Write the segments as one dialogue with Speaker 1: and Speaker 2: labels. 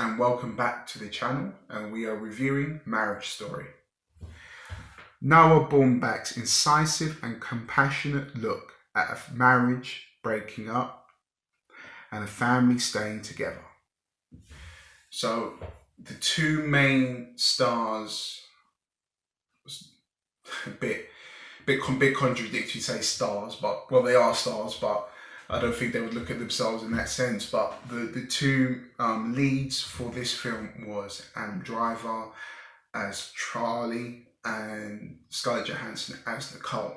Speaker 1: and welcome back to the channel, and we are reviewing Marriage Story. Noah Baumbach's incisive and compassionate look at a marriage breaking up and a family staying together. So the two main stars, a bit contradictory to say stars, but well, they are stars, but I don't think they would look at themselves in that sense. But the two leads for this film was Adam Driver as Charlie and Scarlett Johansson as Nicole.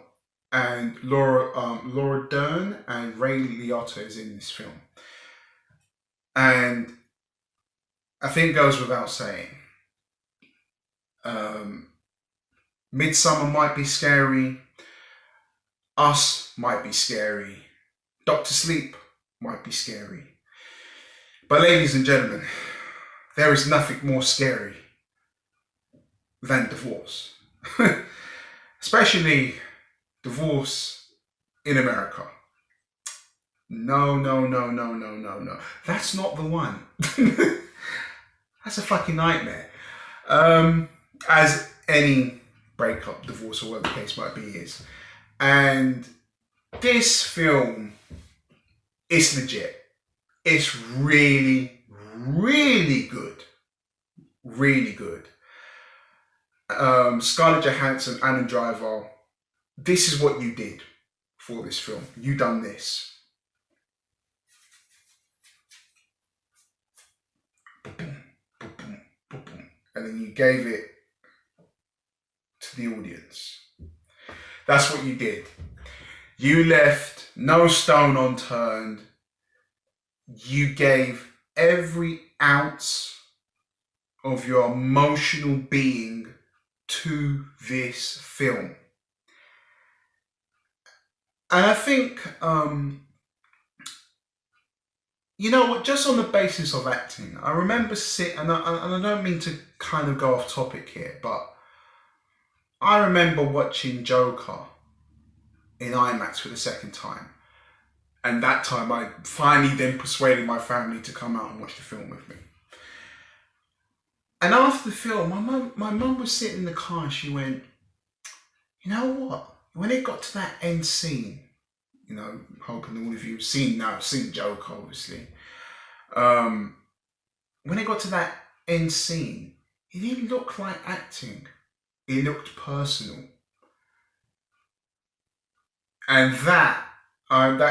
Speaker 1: And Laura Dern and Ray Liotta is in this film. And I think it goes without saying, Midsummer might be scary, Us might be scary, Dr. Sleep might be scary. But ladies and gentlemen, there is nothing more scary than divorce. Especially divorce in America. No. That's not the one. That's a fucking nightmare. As any breakup, divorce, or whatever the case might be is. And this film is legit. It's really, really good. Really good. Scarlett Johansson, Adam Driver, this is what you did for this film. You done this. And then you gave it to the audience. That's what you did. You left no stone unturned. You gave every ounce of your emotional being to this film. And I think, you know what, just on the basis of acting, I remember and I don't mean to kind of go off topic here, but I remember watching Joker in IMAX for the second time. And that time I finally then persuaded my family to come out and watch the film with me. And after the film, my mum was sitting in the car and she went, you know what? When it got to that end scene, you know, hoping all of you have seen Joker, obviously. When it got to that end scene, it didn't look like acting. It looked personal. And that kind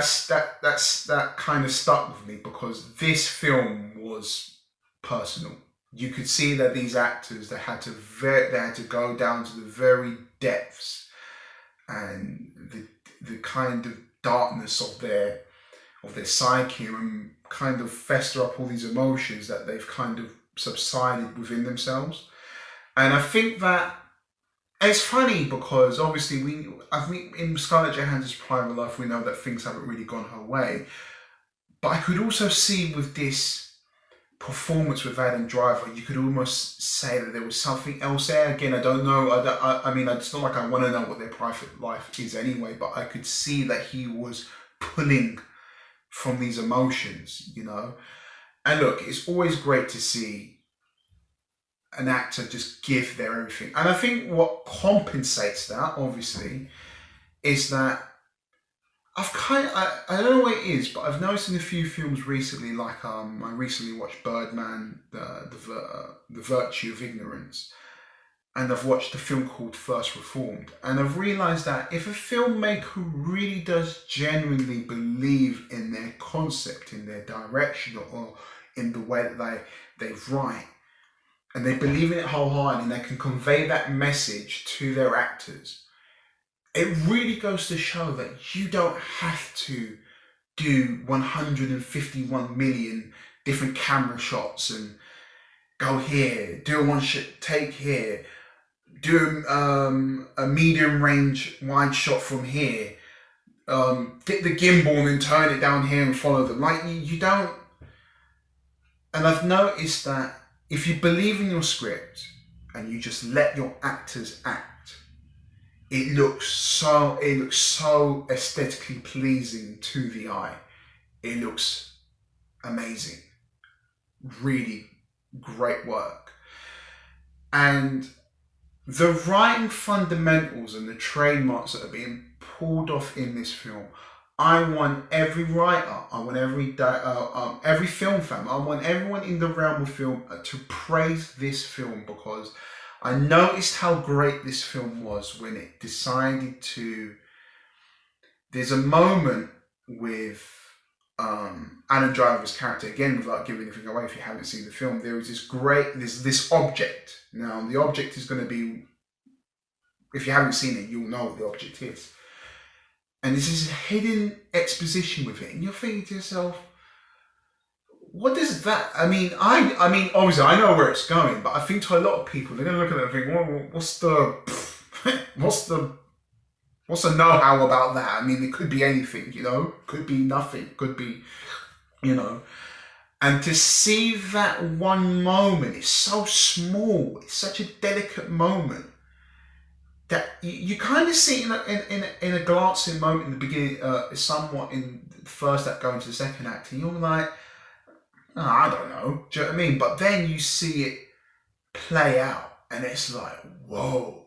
Speaker 1: of stuck with me, because this film was personal. You could see that these actors, they had to go down to the very depths and the kind of darkness of their psyche, and kind of fester up all these emotions that they've kind of subsided within themselves. And I think that it's funny because obviously I think in Scarlett Johansson's private life, we know that things haven't really gone her way. But I could also see with this performance with Adam Driver, you could almost say that there was something else there. Again, I don't know. I mean, it's not like I want to know what their private life is anyway, but I could see that he was pulling from these emotions, you know. And look, it's always great to see an actor just give their everything. And I think what compensates that, obviously, is that I don't know what it is, but I've noticed in a few films recently, like I recently watched Birdman, the Virtue of Ignorance, and I've watched a film called First Reformed, and I've realised that if a filmmaker really does genuinely believe in their concept, in their direction, or in the way that they write, and they believe in it wholeheartedly, and they can convey that message to their actors, it really goes to show that you don't have to do 151 million different camera shots and go here, do a one shot take here, do a medium range wide shot from here, get the gimbal and then turn it down here and follow them. Like you don't. And I've noticed that if you believe in your script and you just let your actors act, it looks so aesthetically pleasing to the eye. It looks amazing. Really, great work. And the writing fundamentals and the trademarks that are being pulled off in this film, I want every writer, I want every film fan, I want everyone in the realm of film to praise this film, because I noticed how great this film was when it decided to. There's a moment with Adam Driver's character, again, without giving anything away if you haven't seen the film. There is this object. Now, the object is going to be, if you haven't seen it, you'll know what the object is. And there's this hidden exposition with it, and you're thinking to yourself, what does that? I mean, obviously I know where it's going, but I think to a lot of people, they're going to look at it and think, well, what's the know-how about that? I mean, it could be anything, could be nothing, could be, and to see that one moment, it's so small, it's such a delicate moment, that you kind of see in a glancing moment in the beginning, somewhat in the first act going to the second act, and you're like, oh, I don't know, do you know what I mean? But then you see it play out, and it's like, whoa,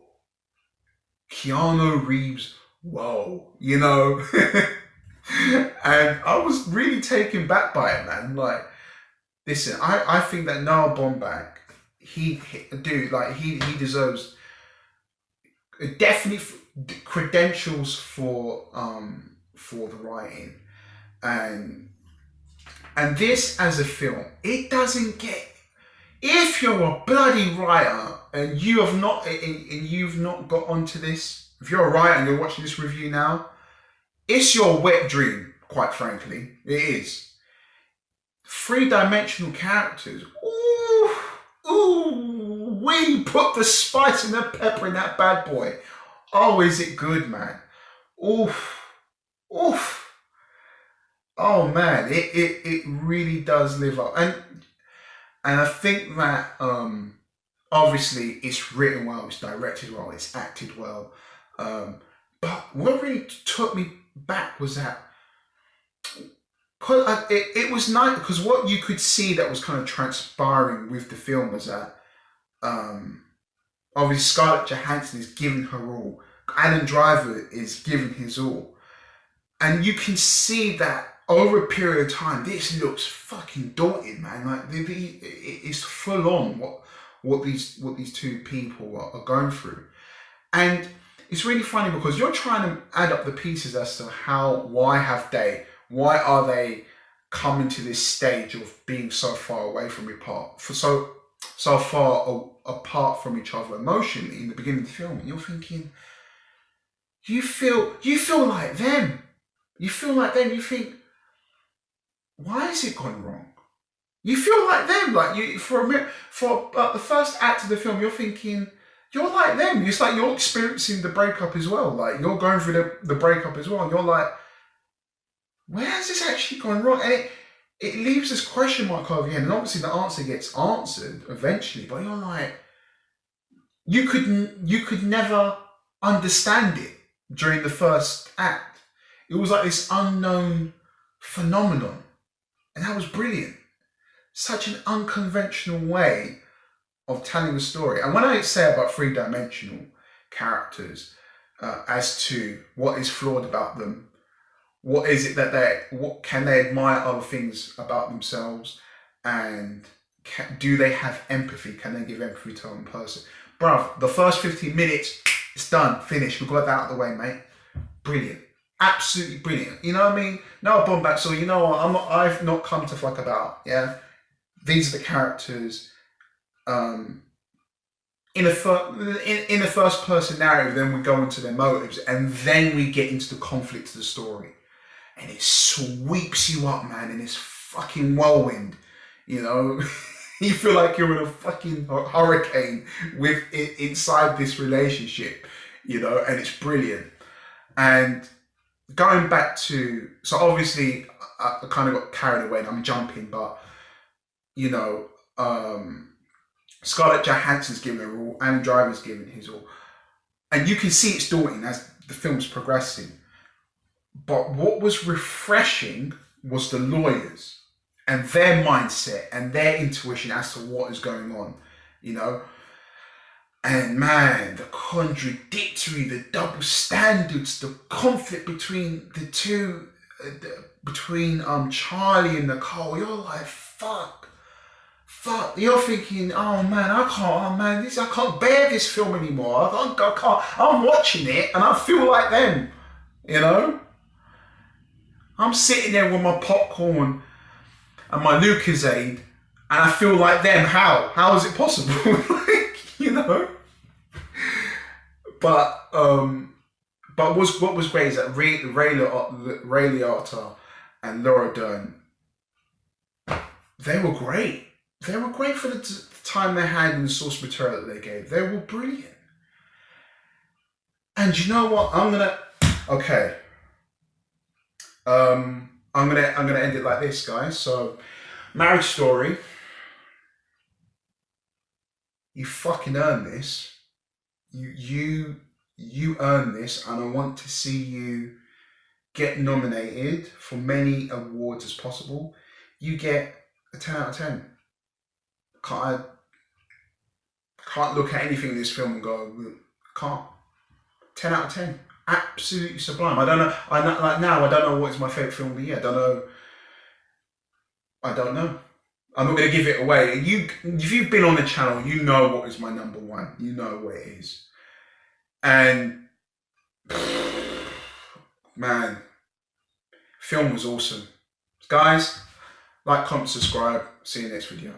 Speaker 1: Keanu Reeves, whoa, and I was really taken back by it, man. Like, listen, I think that Noah Baumbach, he deserves definitely credentials for the writing, and this as a film, it doesn't get. If you're a bloody writer and you've not got onto this, if you're a writer and you're watching this review now, it's your wet dream, quite frankly. It is. 3-dimensional characters. Ooh, we put the spice and the pepper in that bad boy. Oh, is it good, man? Oof. Oh man, it really does live up. And I think that obviously it's written well, it's directed well, it's acted well. But what really took me back was that it was nice, because what you could see that was kind of transpiring with the film was that obviously Scarlett Johansson is giving her all, Adam Driver is giving his all, and you can see that over a period of time, this looks fucking daunting, man. Like it's full on what these two people are going through, and it's really funny because you're trying to add up the pieces as to why are they coming to this stage of being so far away from so far apart from each other emotionally in the beginning of the film, and you're thinking, you feel like them. You think, why has it gone wrong? You feel like them, like for the first act of the film, you're thinking you're like them. It's like you're experiencing the breakup as well. Like you're going through the breakup as well, and you're like, where has this actually gone wrong? And it leaves this question mark over here, and obviously the answer gets answered eventually. But you're like, you could never understand it during the first act. It was like this unknown phenomenon. And that was brilliant. Such an unconventional way of telling a story. And when I say about 3-dimensional characters, as to what is flawed about them, what is it that what can they admire other things about themselves, and do they have empathy? Can they give empathy to one person? Bruv, the first 15 minutes, it's done, finished. We've got that out of the way, mate. Brilliant. Absolutely brilliant. You know what I mean? Noah Baumbach, so you know what, I've not come to fuck about, yeah? These are the characters. In a first person narrative, then we go into their motives, and then we get into the conflict of the story. And it sweeps you up, man, in this fucking whirlwind, You feel like you're in a fucking hurricane inside this relationship, and it's brilliant. And going back to, so obviously I kind of got carried away and I'm jumping, but Scarlett Johansson's giving her all, Adam Driver's giving his all, and you can see it's daunting as the film's progressing. But what was refreshing was the lawyers. and their mindset and their intuition as to what is going on, you know. And man, the contradictory, the double standards, the conflict between the two, between Charlie and Nicole, you're like, fuck. You're thinking, oh man, I can't bear this film anymore. I can't. I'm watching it and I feel like them, you know. I'm sitting there with my popcorn and my Lucozade, and I feel like them. How is it possible? Like, you know. But what was great is that Ray Liotta and Laura Dern, they were great. They were great for the time they had and the source material that they gave. They were brilliant. And you know what? I'm gonna end it like this, guys. So, Marriage Story. You fucking earn this. You earn this, and I want to see you get nominated for many awards as possible. You get a 10 out of 10. I can't look at anything in this film and go, can't. 10 out of 10. Absolutely sublime. I don't know. I don't know what is my favourite film of the year. I don't know. I'm not going to give it away. If you've been on the channel, you know what is my number one. You know what it is. And man, film was awesome. Guys, like, comment, subscribe. See you next video.